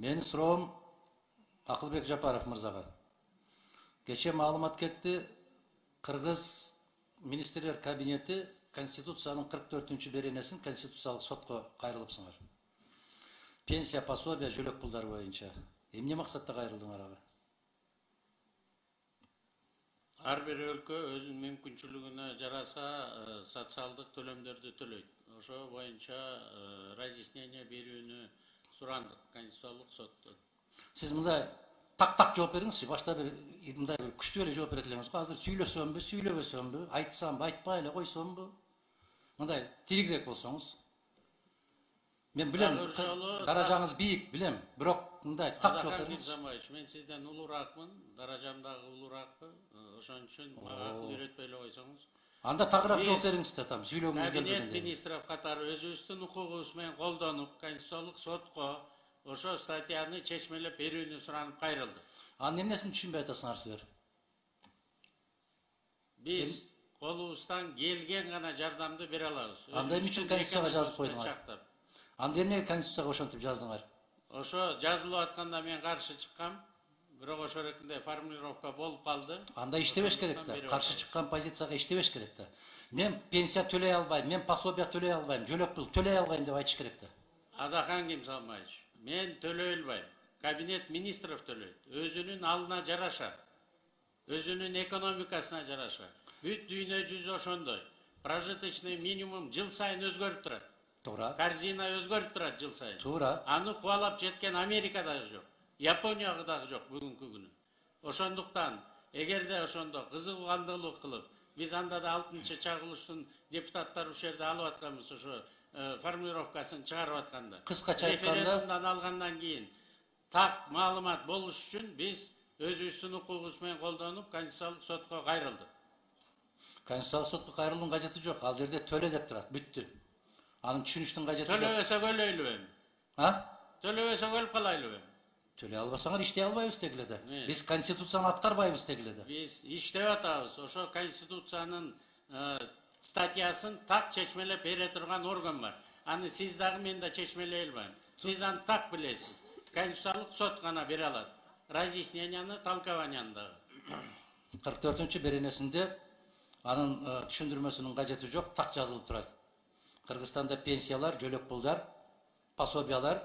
Менин суроом Акылбек Жапаров мырзага. Кече маалымат кетти, Кыргыз министрлер кабинети Конституциянын 44-беренесин Конституциялык сотко кайрылыпсыңар. Пенсия, пособия, жөлөк пулдар боюнча. Эмне максатта кайрылдыңар ага? Ар бир өлкө өзүнүн мүмкүнчүлүгүнө жараса социалдык төлөмдөрдү төлөйт. Ошо боюнча разъяснение берүүнү сурандык Конституциялык соттон. Сиз мындай так жооп бериңизчи. Башта мындай бир күчтүү эле жооп берет элеңиз го. Азыр сүйлөсөмбү, сүйлөбөсөмбү, айтсамбы, айтпай эле койсомбу? Мындай тиригирээк болсоңуз. Мен билем, даражаңыз бийик, билем. Бирок мындай так жооп бериңиз. Мен сизден улураакмын, даражам дагы улураакпы. Ошон үчүн мага акыл үйрөтпөй эле койсоңуз. Анда тагыраак жооп бериңиз да, там сүйлөгүңүз келбегенде. Кабинет министров катары өзүбүздүн укугубуз менен колдонуп, Конституциялык сотко ошо статьяны чечмелеп берүүнү суранып кайрылды. Анын эмнесин түшүнбөй атасыңар силер? Биз колубуздан келген гана жардамды бере алабыз. Анда эмне үчүн Конституцияга жазып койдуңар? Анда эмне Конституцияга ошентип жаздыңар? Ошо жазылып атканда мен каршы чыккам. Бирок ошо эркинде формулировка болуп калды. Анда иштебеш керек да. Каршы чыккан позицияга иштебеш керек да. Мен пенсия төлөй албайм, мен пособия төлөй албайм, жөлөк пул төлөй албайм деп айтыш керек да. Адахан Кимсалмаевич, мен төлөй албайм. Кабинет министров төлөйт. Өзүнүн алына жараша. Өзүнүн экономикасына жараша. Бүт дүйнө жүзү ошондой. Прожиточный минимум жыл сайын өзгөрүп турат. Туура. Корзина өзгөрүп турат жыл сайын. Туура. Аны кубалап жеткен Америка дагы жок. Япония дагы жок бүгүнкү күнү. Ошондуктан эгерде ошондо кызыгандуулук кылып, биз анда да 6-чагылыштын депутаттары ушул жерде алып атканбыз, ошо формулировкасын чыгарып атканда. Кыскача айтканда, референдумдан алгандан кийин так маалымат болуш үчүн биз өзүбүздүн укугубуз менен колдонуп, Конституциялык сотко кайрылдык. Конституциялык сотко кайрылуунун кажети жок. Ал жерде төлө деп турат, бүттү. Анын түшүнүштүн кажети жок. Төлөбөсөк өлөйлүбү эми? Төлөбөсөк өлүп калайлыбы эми? Төлөй албасаңар иштей албайбыз дегиле да. Биз Конституцияны аткарбайбыз дегиле да. Биз иштеп атабыз. Ошо Конституциянын статьясын так чечмелеп бере турган орган бар. Аны сиз дагы мен да чечмелей албайм. Сиз аны так билесиз. Конституциялык сот гана бере алат. Разъясненияны, толкованияны дагы. 44-беренесинде анын түшүндүрмөсүнүн кажети жок, так жазылып турат. Кыргызстанда пенсиялар, жөлөк пулдар, пособиялар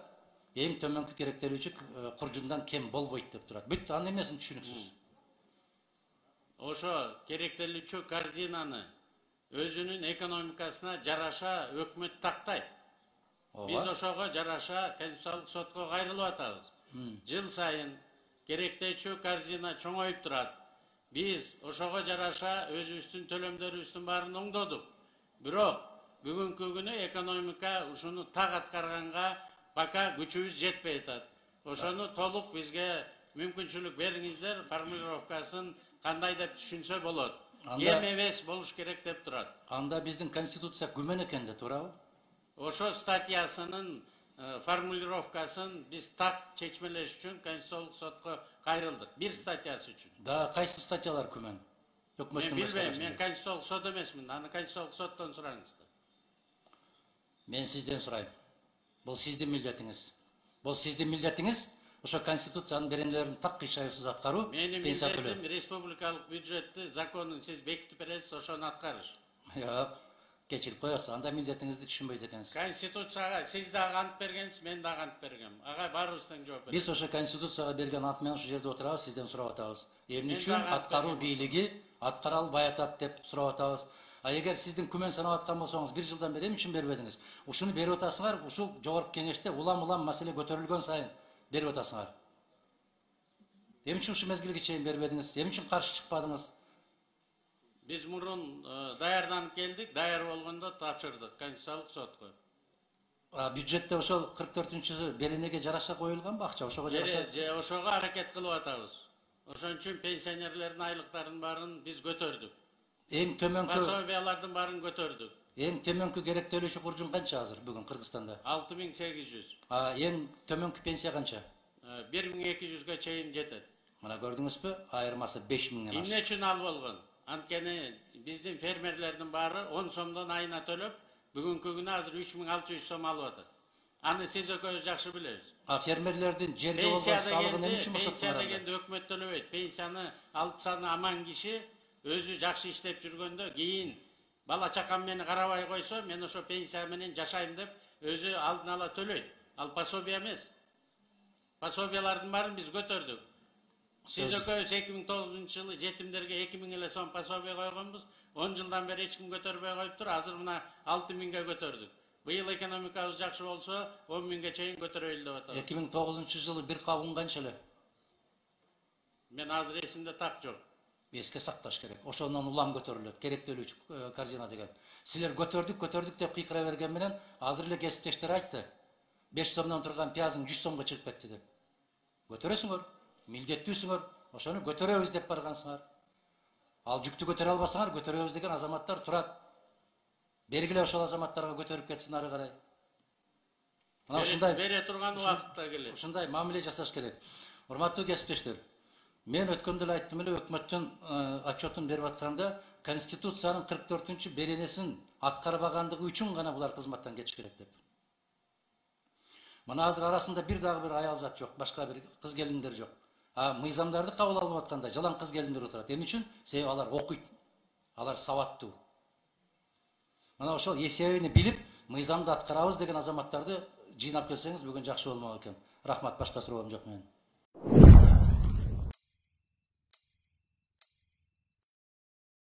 эң төмөнкү керектелүүчү куржундан кем болбойт деп турат. Бүт анын эмнесин түшүнүксүз. Ошо керектелүүчү корзинаны өзүнүн экономикасына жараша өкмөт тактайт. Биз ошого жараша Конституциялык сотко кайрылып атабыз. Жыл сайын керектелүүчү корзина чоңоюп турат. Биз ошого жараша өзүбүздүн төлөмдөрүбүздүн баарын оңдодук. Бирок бүгүнкү күнү экономика ушуну так аткарганга пока күчүбүз жетпей атат. Ошону толук бизге мүмкүнчүлүк бериңиздер, формулировкасын кандай деп түшүнсө болот. Кем эмес болуш керек деп турат. Анда биздин Конституция күмөн экен да, туурабы? Ошо статьясынын формулировкасын биз так чечмелеш үчүн Конституциялык сотко кайрылдык. Бир статьясы үчүн. Да, кайсы статьялар күмөн? Мен билбейм, мен Конституциялык сот эмесмин. Аны Конституциялык соттон сураңыз. Мен сизден сурайм. Бул сиздин милдетиңиз. Бул сиздин милдетиңиз. Ошо Конституциянын беренелерин так кыйшайсыз аткаруу, пенсия төлөө. Менин республикалык бюджетти, законун сиз бекитип бересиз, ошону аткарыш. Жок, кечирип коесуз. Анда милдетиңизди түшүнбөйт экенсиз. Конституцияга сиз дагы ант бергенсиз, мен дагы ант бергем. Ага баарыбыздан жооп берет. Биз ошо Конституцияга берген ант менен ушул жерде отурабыз, сизден сурап атабыз. Эмне үчүн аткаруу бийлиги аткара албай атат деп сурап атабыз. А эгер сиздин күмөн санап аткан болсоңуз, 1 жылдан бери эмне үчүн бербедиңиз? Ушуну берип атасыңар, ушул жогорку кеңеште улам маселе көтөрүлгөн сайын берип атасыңар. Эмне үчүн ушу мезгилге чейин бербедиңиз? Эмне үчүн каршы чыкпадыңыз? Биз мурун даярданып келдик, даяр болгондо тапшырдык Конституциялык сотко. Бюджетте ошол 44-беренеге жараша коюлганбы акча? Ошого жараша? Ошого аракет кылып атабыз. Ошон үчүн пенсионерлердин айлыктарынын баарын биз көтөрдүк. Эң төмөнкү пособиялардын баарын көтөрдүк. Эң төмөнкү керектелүүчү куржун канча азыр бүгүн Кыргызстанда? 6800. Эң төмөнкү пенсия канча? 1200га чейин жетет. Мына көрдүңүзбү? Айырмасы 5000ден ашты. Эмне үчүн ал болгон? Анткени биздин фермерлердин баары 10 сомдон айына төлөп, бүгүнкү күнү азыр 3600 сом алып атат. Аны сиз экөөбүз жакшы билебиз. Фермерлердин жерге болгон Пенсия салыгын эмне дегенде, үчүн пенсия босотулар анда? дегенде өкмөт төлөбөйт. Пенсияны алсаны аман киши өзү жакшы иштеп жүргөндө кийин бала чакам мени карабай койсо, мен ошо пенсия менен жашайм деп өзү алдын ала төлөйт. Ал пособие эмес. Пособиялардын баарын биз көтөрдүк. Сиз экөөбүз 2009 жылы жетимдерге 2000 эле сом пособие койгонбуз. 10 жылдан бери эч ким көтөрбөй коюптур. Азыр мына 6000ге көтөрдүк. Быйыл экономикабыз жакшы болсо 10.000ге чейин көтөрөйлү деп атабыз. 2009 жылы bir кабын канча эле? Мен азыр эсимде так жок. Эске сакташ керек. Ошондон улам көтөрүлөт. Керектелүүчү корзина деген. Силер көтөрдүк деп кыйкыра берген менен азыр эле кесиптештер айтты. 5 сомдон турган пиязың 100 сомго чыгып кетти деп. Көтөрөсүңөр, милдеттүүсүңөр, ошону көтөрөбүз деп баргансыңар. Ал жүктү көтөрө албасаңар, көтөрөбүз деген азаматтар турат. Бергиле ошол азаматтарга көтөрүп кетсин ары карай. Мына ушундай бере турган убакытта келет. Ушундай мамиле жасаш керек. Урматтуу кесиптештер, мен өткөндө эле айттым эле, өкмөттүн отчетун берип атканда Конституциянын 44-чү беренесин аткарбагандыгы үчүн гана булар кызматтан кетиш керек деп. Мына азыр арасында дагы бир аял зат жок, башка бир кыз келиндер жок. Мыйзамдарды кабыл алып атканда жалаң кыз келиндер отурат. Эмне үчүн? Себеби алар окуйт. Алар сабаттуу. Мына ошол эсебини билип, мыйзамды аткарабыз деген азаматтарды жыйнап келсеңиз бүгүн жакшы болмок экен. Рахмат, башка суроом жок менин.